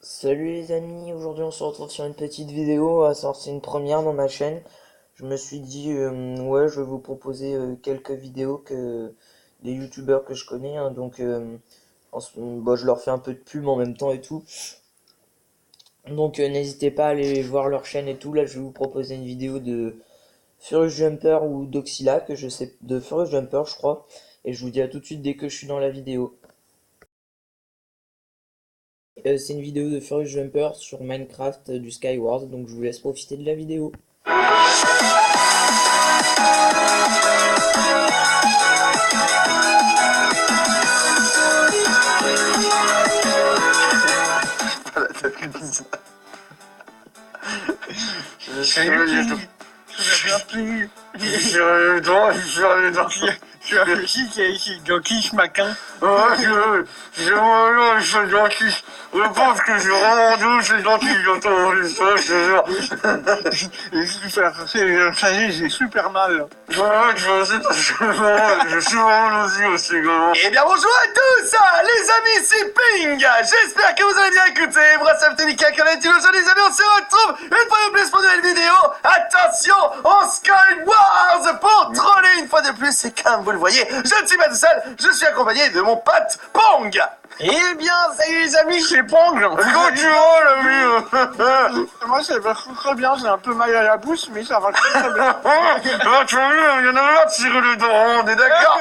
Salut les amis, aujourd'hui on se retrouve sur une petite vidéo, à savoir c'est une première dans ma chaîne. Je me suis dit, ouais, je vais vous proposer quelques vidéos que des youtubeurs que je connais, hein, donc bah, je leur fais un peu de pub en même temps et tout. Donc n'hésitez pas à aller voir leur chaîne et tout. Là je vais vous proposer une vidéo de Furious Jumper ou d'Oxyla, que je sais, de Furious Jumper je crois. Et je vous dis à tout de suite dès que je suis dans la vidéo. C'est une vidéo de Furious Jumper sur Minecraft du Skyward, donc je vous laisse profiter de la vidéo. Je suis bien plu. Je suis dedans. Je suis un chic ici, dans Kish Maquin. Je suis gentil. Je pense que je suis vraiment douce et gentil, j'entends ça, je te jure. J'ai super mal. Je suis vraiment aussi, gars. Eh bien bonjour à tous, les amis, c'est Ping. J'espère que vous allez bien écouter. Brassam Tonika, comme d'habitude, aujourd'hui les amis, on se retrouve une fois de plus pour une nouvelle vidéo. Attention, on Skywars pour troller une fois de plus. Et comme vous le voyez, je ne suis pas tout seul, je suis accompagné de mon pote Pong. Eh bien, salut les amis, c'est Pong. Comment tu vas, l'ami? Moi, ça va très bien, j'ai un peu mal à la bouche, mais ça va très bien. Tu vois, il y en a marre de tirer le dos, on est d'accord?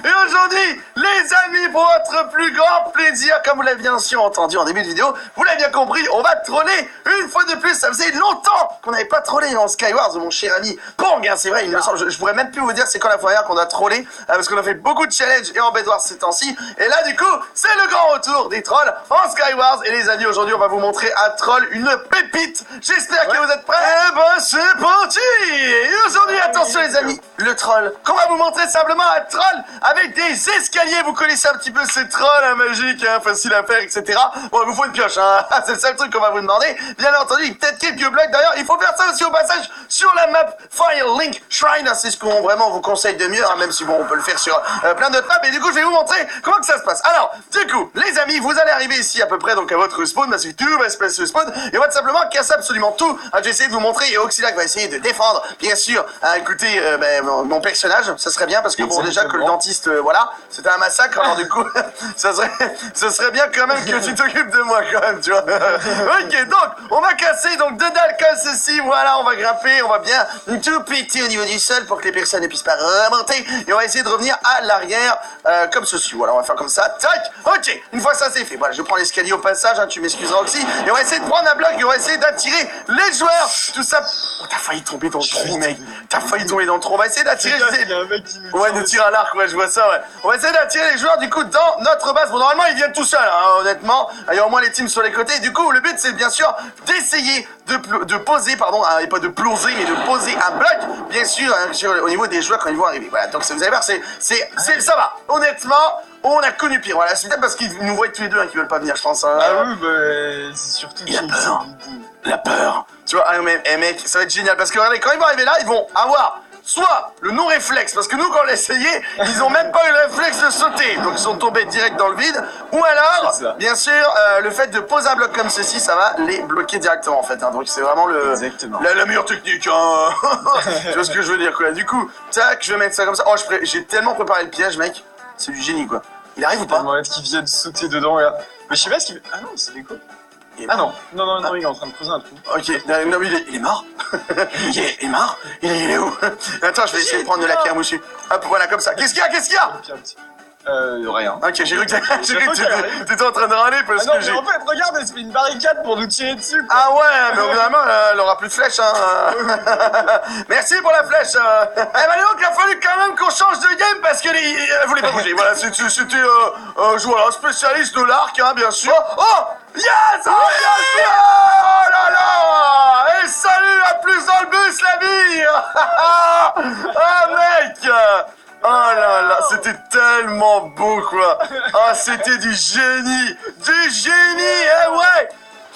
Et aujourd'hui, les amis, pour votre plus grand plaisir, comme vous l'avez bien sûr entendu en début de vidéo, vous l'avez bien compris, on va troller une fois de plus. Ça faisait longtemps qu'on n'avait pas trollé dans Skywars, mon cher ami Pong, hein, c'est vrai, il me semble, je pourrais même plus vous dire c'est quand la fois dernière qu'on a trollé, parce qu'on a fait beaucoup de challenges et en Bedwars ces temps-ci, et là du coup, c'est le grand retour des trolls en Skywars, et les amis, aujourd'hui on va vous montrer un troll, une pépite. J'espère que vous êtes prêts. Eh ben c'est parti. Et aujourd'hui, attention les amis, le troll qu'on va vous montrer, simplement un troll avec des escaliers. Vous connaissez un petit peu ces trolls, hein, magiques, hein, faciles à faire, etc. Bon, il vous faut une pioche, hein. C'est le seul truc qu'on va vous demander. Bien entendu, peut-être quelques blocs. D'ailleurs, il faut faire ça aussi au passage sur la map Firelink Shrine, hein. C'est ce qu'on vraiment vous conseille de mieux, hein, même si bon, on peut le faire sur plein d'autres maps. Et du coup, je vais vous montrer comment que ça se passe. Alors, du coup, les amis, vous allez arriver ici à peu près donc à votre spawn, parce que tout va se passer au spawn, et on va tout simplement casser absolument tout. Je vais essayer de vous montrer, et Oxylac va essayer de défendre, bien sûr, écoutez, mon personnage, ça serait bien, parce que bon, déjà que le dentiste, voilà, c'était un massacre, alors du coup, ça serait bien quand même que tu t'occupes de moi, quand même, tu vois. Ok, donc, on va casser, donc, deux dalles comme ceci, voilà, on va grimper, on va bien tout péter au niveau du sol pour que les personnes ne puissent pas remonter, et on va essayer de revenir à l'arrière, comme ceci, voilà, on va faire comme ça, tac, ok, une fois ça c'est fait, voilà, je prends l'escalier au passage, hein, tu m'excuseras Oxy, et on va essayer de prendre un bloc, et on va essayer d'attirer les joueurs, tout ça. Oh, t'as failli tomber dans le trou, mec. T'as failli tomber dans le trou. On va essayer d'attirer. Il y a un mec qui nous Ouais, de tirer à l'arc, ouais, je vois ça, ouais. On va essayer d'attirer les joueurs, du coup, dans notre base. Bon, normalement, ils viennent tout seuls, hein, honnêtement. Il y a au moins les teams sur les côtés. Et du coup, le but, c'est bien sûr d'essayer de poser, pardon, et pas de ploser, mais de poser un bloc, bien sûr, hein, au niveau des joueurs quand ils vont arriver. Voilà, donc vous allez voir, ça va. Honnêtement, on a connu pire. Voilà, c'est peut-être parce qu'ils nous voient tous les deux, hein, qu'ils veulent pas venir, je pense. Hein. Ah oui, bah, c'est surtout Il a peur. La peur. Tu vois, mais mec, ça va être génial parce que regardez, quand ils vont arriver là, ils vont avoir soit le non-réflexe, parce que nous, quand on l'a essayé, ils ont même pas eu le réflexe de sauter, donc ils sont tombés direct dans le vide, ou alors, bien sûr, le fait de poser un bloc comme ceci, ça va les bloquer directement, en fait, hein, donc c'est vraiment la meilleure technique, hein. Tu vois ce que je veux dire, quoi. Du coup, tac, je vais mettre ça comme ça. Oh, j'ai tellement préparé le piège, mec, c'est du génie, quoi. Il arrive ou pas? On va être qui viennent sauter dedans, regarde. Mais je sais pas ce qu'il... Ah non, c'est des quoi? Ah non, il est en train de creuser un trou. Ok, non, mais il est mort. Il est mort. Il est où? Attends, je vais essayer de prendre de la pierre moussue. Hop, voilà, comme ça. Qu'est-ce qu'il y a? Rien. Ok, j'ai cru que t'étais en train de râler parce non, que mais j'ai... en fait, regarde, elle se fait une barricade pour nous tirer dessus. Quoi. Ah ouais, mais évidemment, elle aura plus de flèches, hein. Merci pour la flèche. Eh ben, donc, il a fallu quand même qu'on change de game parce que elle voulait pas bouger. Voilà, c'était voilà, spécialiste de l'arc, hein, bien sûr. Oh, yes, oh, bien sûr. Oh là là. Et salut, à plus dans le bus, la vie. Ah, mec. Oh là là, c'était tellement beau, quoi. Ah, c'était du génie. Eh ouais.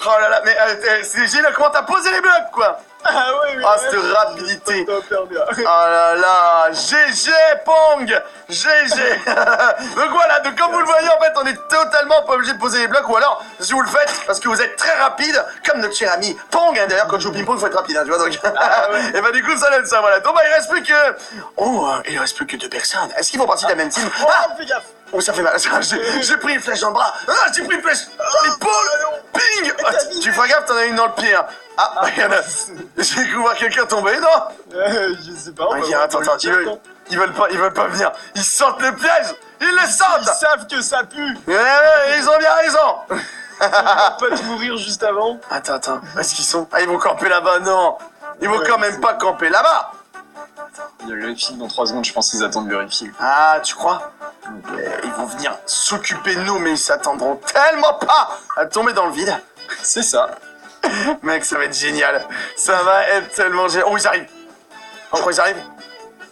Oh là là, mais c'est génial, comment t'as posé les blocs, quoi. Ah ouais, Ah, cette rapidité. Top, bien. Oh là là, GG Pong, GG. Donc voilà, donc comme vous le voyez, en fait, on est totalement pas obligé de poser les blocs, ou alors, si vous le faites, parce que vous êtes très rapide, comme notre cher ami Pong, hein, d'ailleurs, quand je joue au ping-pong, il faut être rapide, hein, tu vois, donc... Ah ouais. Et bah du coup, ça donne ça, voilà. Donc bah, il reste plus que... Oh, il reste plus que 2 personnes. Est-ce qu'ils font partie de la même team? Oh, Ah, fais gaffe. oh, ça fait mal, j'ai pris une flèche dans le bras. Ah, j'ai pris une flèche dans l'épaule. Ping. Ah, tu feras gaffe, t'en as une dans le pied, hein. Ah, bah, il y en a... J'ai cru voir quelqu'un tomber, non? Je sais pas. Ok, attends, ils veulent pas venir. Ils sentent le piège. Ils le Ils sentent. savent que ça pue. Ouais, ils ont bien raison. Pas de mourir juste avant. Attends, où est-ce qu'ils sont? Ah, ils vont camper là-bas, non. Ils vont quand même pas camper là-bas. Il y a vérifié dans 3 secondes, je pense qu'ils attendent vérifier. Ah, tu crois? Ils vont venir s'occuper de nous, mais ils s'attendront tellement pas à tomber dans le vide. C'est ça. Mec, ça va être génial. Ça va être tellement génial. Oh, ils arrivent. Oh, ils arrivent.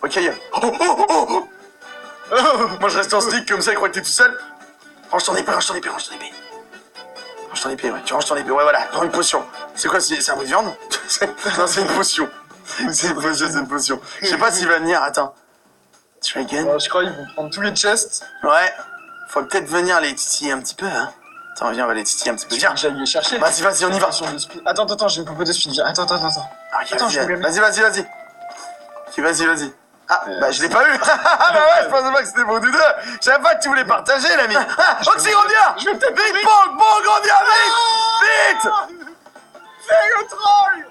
Ok. Oh. Moi, je reste en stick comme ça, ils croient que t'es tout seul. Range ton épée. Range ton épée, ouais. Tu ranges ton épée, ouais, voilà. Prends une potion. C'est quoi, c'est un bout de viande? Non, c'est une potion. C'est une potion. Je sais pas s'il va venir, attends. Dragon. Je crois qu'ils vont prendre tous les chests. Ouais. Faut peut-être venir les titiller un petit peu, hein. Attends, viens, on va les titiller un petit peu. Viens. J'allais les chercher. Vas-y, on y va. Attends, j'ai une popo de speed. Attends. Attends, je vais vas-y. Ok, vas-y. Ah, bah je l'ai pas eu. Ah bah ouais, je pensais pas que c'était pour nous deux. Je savais pas que tu voulais partager, l'ami. Ah, Oxy, reviens. Je vais peut-être Vite, Pong, reviens, vite. Fais le troll.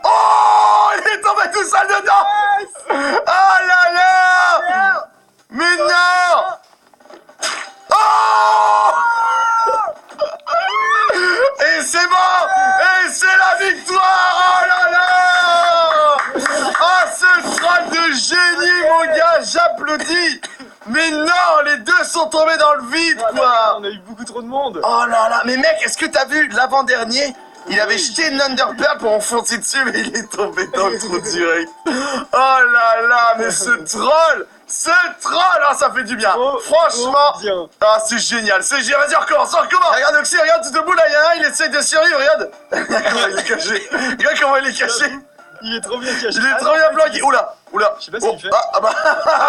Oh, il est tombé tout seul dedans. Oh là là. Mais non. Oh. Et c'est bon. Et c'est la victoire. Oh là là. Oh, ce troll de génie, mon gars, j'applaudis. Mais non, les deux sont tombés dans le vide, quoi. On a eu beaucoup trop de monde. Oh là là, mais mec, est-ce que t'as vu l'avant-dernier? Il avait jeté une Underpearl pour enfoncer dessus, mais il est tombé dans le trou direct. Oh là là, mais ce troll, ah, ça fait du bien. Franchement, bien. ah, c'est génial, Vas-y, on recommence. Regarde Oxy, regarde tout debout là, il y en a un, il essaye de survivre, regarde. Regarde comment il est caché. Regarde comment il est caché. Il est trop bien caché. Il est trop bien bloqué. Oula. Je sais pas ce qu'il fait. Ah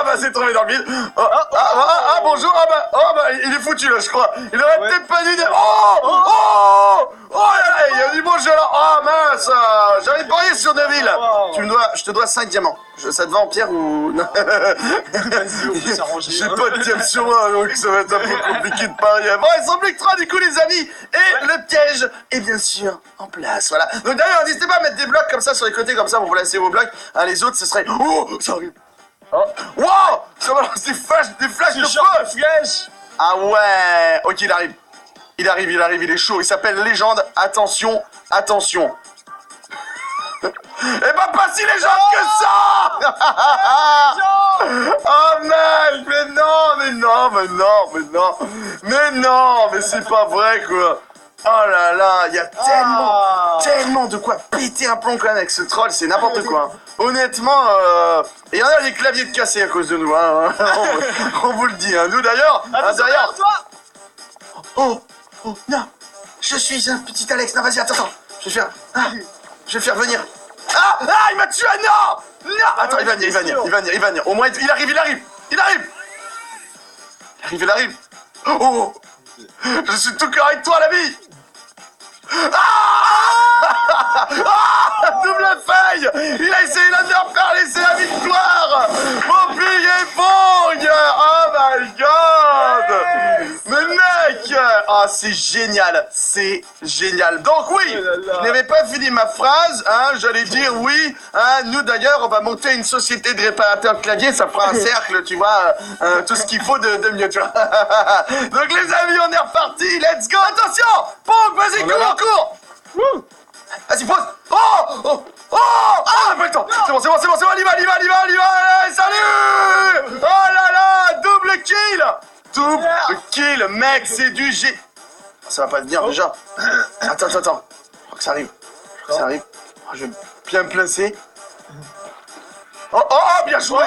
bah c'est tombé dans le vide. Bonjour. Il est foutu là, je crois. Il aurait peut-être pas dû. Il y a du bon jeu là. Oh mince. J'avais parié sur Deville. Je te dois 5 diamants. Ça te va en pierre ou non? Vas-y, on peut s'arranger. J'ai pas de diamants sur moi, donc ça va être un peu compliqué de parier. Bon, ils sont plus que 3 du coup, les amis. Et le piège est bien sûr en place. Voilà. Donc d'ailleurs, n'hésitez pas à mettre des blocs comme ça sur les côtés, comme ça pour vous laisser vos blocs. Hein, les autres, ce serait. Oh, ça arrive. Wow, ça balance des flashs de feu. Flèche. Ah ouais. Ok, il arrive, il est chaud. Il s'appelle Légende. Attention. Et bah pas si légende que ça. Oh mec, mais non, mais c'est pas vrai quoi. Oh là là, il y a tellement de quoi péter un plomb quand même avec ce troll, c'est n'importe quoi. Hein. Honnêtement, et il y en a des claviers de cassés à cause de nous, hein. On vous le dit, hein. Nous d'ailleurs, d'ailleurs. Oh, non, je suis un petit Alex, non vas-y, attends, je vais faire venir. Ah, il m'a tué, non. Attends, il va venir, au moins il arrive. Oh, je suis tout cœur avec toi, l'ami. Double feuille. Il a essayé l'Underpearl et c'est la victoire. Mon pilier Pong. Oh my god. Mais mec, c'est génial, donc oui, je n'avais pas fini ma phrase, hein, j'allais dire oui, hein, nous d'ailleurs on va monter une société de réparateurs de claviers, ça fera un cercle, tu vois, tout ce qu'il faut de mieux, tu vois. Donc les amis, on est reparti, let's go, attention, Pong, vas-y, cours. Vas-y, pose. On a pas le temps. C'est bon, on y va, allez, salut. Oh là là, double kill, mec, c'est du G. Ça va pas venir déjà. Attends. Je crois que ça arrive. Je vais bien me placer. Oh, bien joué.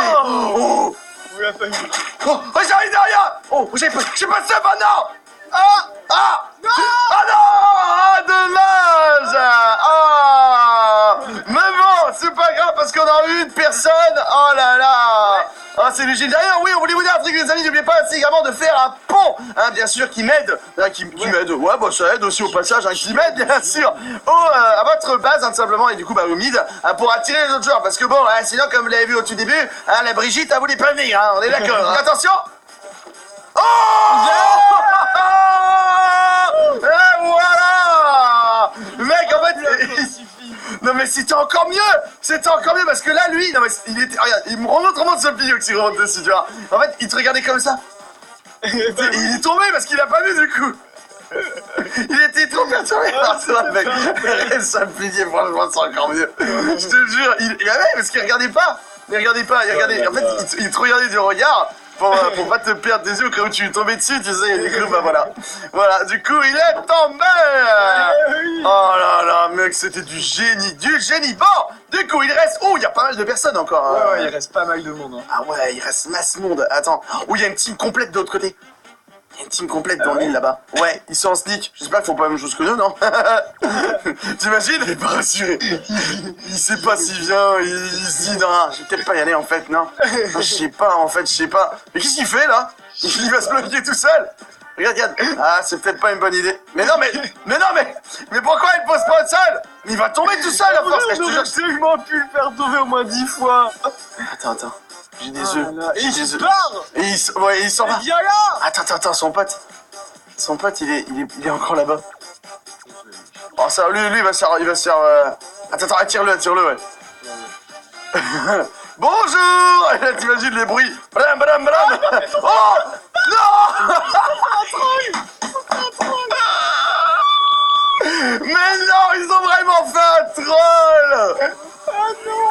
J'arrive derrière. J'ai pas de seum, non. Non. Dommage. Mais bon, personnes. Oh là là. Oh, c'est du génie. D'ailleurs, oui, on voulait vous dire un truc, les amis. N'oubliez pas aussi également de faire un pont, hein, bien sûr, qui m'aide. Qui m'aide. Ouais, bah ça aide aussi au passage, hein, qui m'aide, bien sûr, à votre base, hein, tout simplement, et du coup, bah, au mid, pour attirer les autres joueurs. Parce que bon, hein, sinon, comme vous l'avez vu au tout début, hein, la Brigitte, elle voulait pas venir, hein, on est d'accord. Hein. Attention. Oh et voilà. Mec, en fait, non mais c'était encore mieux parce que là, lui, non mais il était, regarde, il me remonte ce pillot qui remonte dessus, tu vois. En fait, il te regardait comme ça. Il est tombé parce qu'il a pas vu du coup. Il était trop perturbé par ça, mec. Ça me pliait, franchement, c'est encore mieux. Je te jure, il avait parce qu'il regardait pas. Il regardait. En fait, il te regardait du regard. Pour pas te perdre des yeux au cas où tu tombais dessus, tu sais, et du coup, bah voilà. Voilà, du coup, il est tombé. Oh là là, mec, c'était du génie. Bon, du coup, il reste... Oh, il y a pas mal de personnes encore. Hein. Ouais, il reste pas mal de monde. Hein. Ah ouais, il reste masse monde. Attends, oh, il y a une team complète de l'autre côté. Il y a une team complète dans l'île là-bas. Ouais, ils sont en sneak. J'espère qu'ils font pas la même chose que nous, non? T'imagines? Il est pas rassuré. Il sait pas s'il vient, il se dit non, je vais peut-être pas y aller en fait, non. Je sais pas. Mais qu'est-ce qu'il fait là? Il va se bloquer tout seul. Regarde. Ah, c'est peut-être pas une bonne idée. Mais pourquoi il pose pas seul? Il va tomber tout seul à force. Je te jure que absolument pu le faire tomber au moins 10 fois. Attends. J'ai des œufs. Et il part. Et il s'en va. Viens là. Attends, son pote, il est encore là-bas. Oh ça, lui, il va se faire. Attends, attire-le, ouais. Bonjour. Et là, t'imagines les bruits. Blam. Oh non. Mais non, ils ont vraiment fait un troll. Ah non.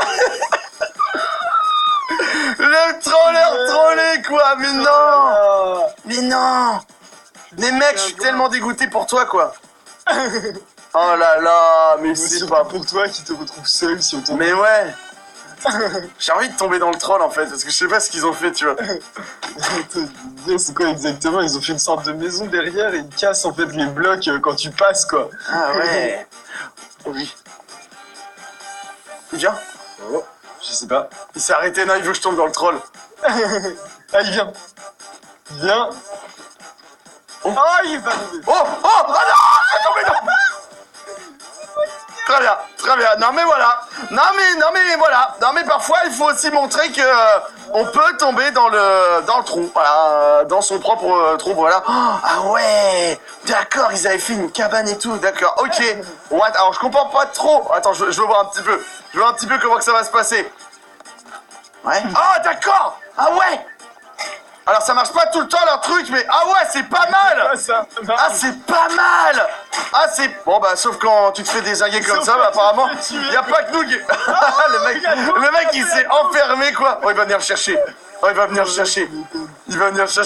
Le trolleur trollé quoi, mais non. Mais mec, je suis tellement dégoûté pour toi quoi. Oh là là, mais c'est pas pour toi qui te retrouve seul si on tombe. Mais ouais. J'ai envie de tomber dans le troll en fait, parce que je sais pas ce qu'ils ont fait, tu vois. C'est quoi exactement? Ils ont fait une sorte de maison derrière et ils cassent en fait les blocs quand tu passes quoi. Ah ouais. Oui. Il vient? Oh, je sais pas. Il s'est arrêté, non, il veut que je tombe dans le troll. Ah, il vient. Oh, il est pas tombé. Oh non, je suis tombé dans... Très bien. Non mais voilà. Non mais parfois il faut aussi montrer que on peut tomber dans le trou. Voilà, dans son propre trou. Voilà. Oh, ah ouais. D'accord, ils avaient fait une cabane et tout. D'accord. Ok. What? Alors je comprends pas trop. Attends, je veux voir un petit peu. Je veux voir un petit peu comment que ça va se passer. Ouais. Ah d'accord. Ah ouais. Alors ça marche pas tout le temps leur truc, mais ah ouais, c'est pas mal. Ah c'est pas mal. Ah c'est bon bah sauf quand tu te fais désinguer comme ça, bah, apparemment y a pas que nous qui... le mec il s'est enfermé quoi. Oh il va venir le chercher.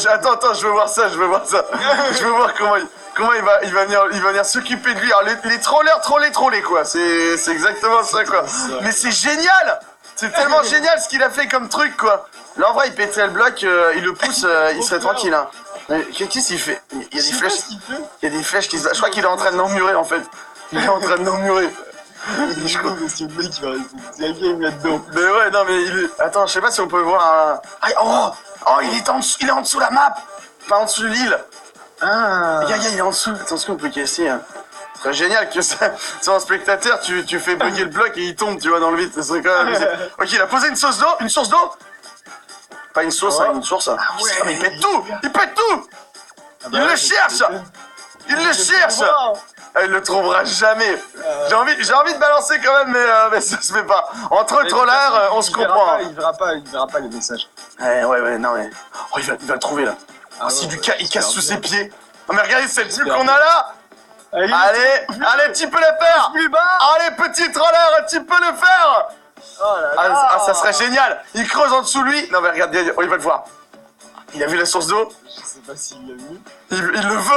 Attends, je veux voir ça. Je veux voir comment il va venir s'occuper de lui. Alors les trollers trollés quoi. C'est exactement ça quoi. Mais c'est génial. C'est tellement génial ce qu'il a fait comme truc quoi. Là en vrai il pèterait le bloc, il le pousse, il serait tranquille hein. Qu'est-ce qu'il fait? Il y a des flèches. Il y a des flèches qui se... Je crois qu'il est en train de l'emmurer en fait. Je crois que le mec il va là-dedans. Mais ouais non mais attends, je sais pas si on peut voir un... Oh il est en dessous la map. Pas en dessous de l'île. Ah. Regarde, il est en dessous. Attention on peut casser hein. Ce serait génial que ça, sur un spectateur, tu fais bugger le bloc et il tombe, tu vois, dans le vide. Ça serait quand même... Ok, il a posé une source d'eau. Pas une source, hein, une source. Ah ouais, mais il pète tout. Il le cherche. Il le trouvera jamais. J'ai envie de balancer quand même, mais ça se fait pas. Entre trollers, on se comprend. Il verra pas les messages. Ouais, non mais... Oh, il va le trouver là. Il casse sous ses pieds. Non mais regardez cette bulle qu'on a là. Allez, tu peux le faire. Allez, petit troller, tu peux le faire. Oh là là. Ah, ça serait génial. Il creuse en dessous de lui. Non mais regarde, il va le voir. Il a vu la source d'eau. Je sais pas s'il l'a vu. Il le veut.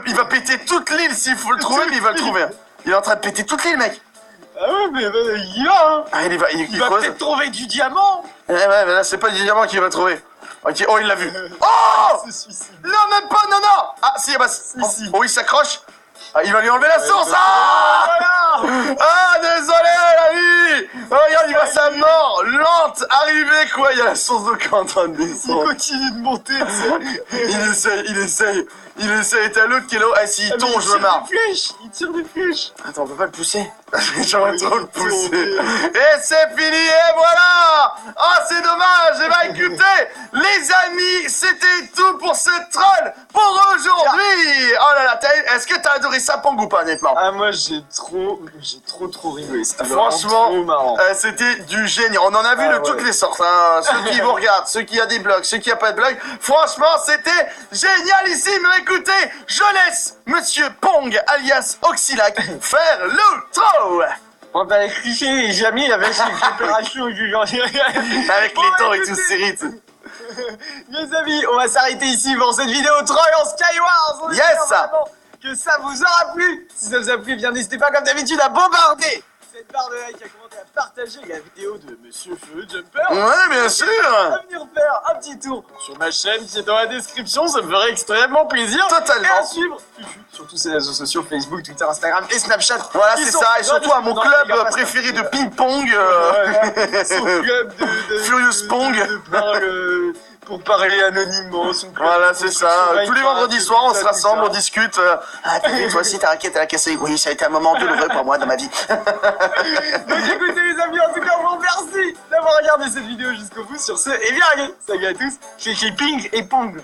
Il va péter toute l'île s'il faut le trouver, mais il va le trouver. Il est en train de péter toute l'île, mec. Ah ouais, mais il va hein. Ah, il va peut-être trouver du diamant. Ouais, mais là c'est pas du diamant qu'il va trouver. Ok, oh il l'a vu. Oh. Non, même pas, non. Ah si, bah si. Oh il s'accroche. Ah, il va lui enlever la source. Ah, ah, désolé, l'ami. Oh, regarde, il voit sa mort lente arriver, quoi. Il y a la source d'eau qui est en train de Il descendre. continue de monter, Il essaye. T'as l'autre qui est là. Ah, s'il tombe, je me marre. Il tire des flèches. Attends, on peut pas le pousser. J'aimerais trop le pousser. Et c'est fini, et voilà. Ah, c'est dommage. Et bah, écoutez, les amis, c'était tout pour ce troll pour aujourd'hui. Oh là là, est-ce que t'as adoré ça, Pong, ou pas, honnêtement? Ah, moi, j'ai trop rigolé. C'était Franchement, trop marrant. c'était du génie. On en a vu de toutes les sortes. Hein. Ceux qui vous regardent, ceux qui a des blogs, ceux qui a pas de blogs. Franchement, c'était génialissime. Écoutez, je laisse Monsieur Pong, alias Oxylac, faire l'outro. Bon, bah, les clichés, les jamais avec les opérations du genre. Avec les temps et tout serré. Mes amis, on va s'arrêter ici pour cette vidéo troll en Skywars. On espère vraiment que ça vous aura plu. Si ça vous a plu, bien n'hésitez pas comme d'habitude à bombarder cette barre de like, à commenter, à partager la vidéo de Monsieur Feu Jumper. Ouais, bien sûr. À venir faire un petit tour sur ma chaîne qui est dans la description, ça me ferait extrêmement plaisir. Totalement. Et à suivre Fufu sur tous ces réseaux sociaux, Facebook, Twitter, Instagram et Snapchat. Voilà, c'est ça. Et surtout à mon club préféré de ping-pong. Son club de Furious Pong. Pour parler anonymement. Voilà, c'est ça. Tous les vendredis soirs, on se rassemble, on discute. Ah, t'as vu, toi aussi, ta raquette, elle a cassé. Oui, ça a été un moment douloureux pour moi dans ma vie. Donc écoutez les amis, en tout cas, on vous remercie d'avoir regardé cette vidéo jusqu'au bout. Sur ce, et bien allez, salut à tous, c'est chez Ping et Pong.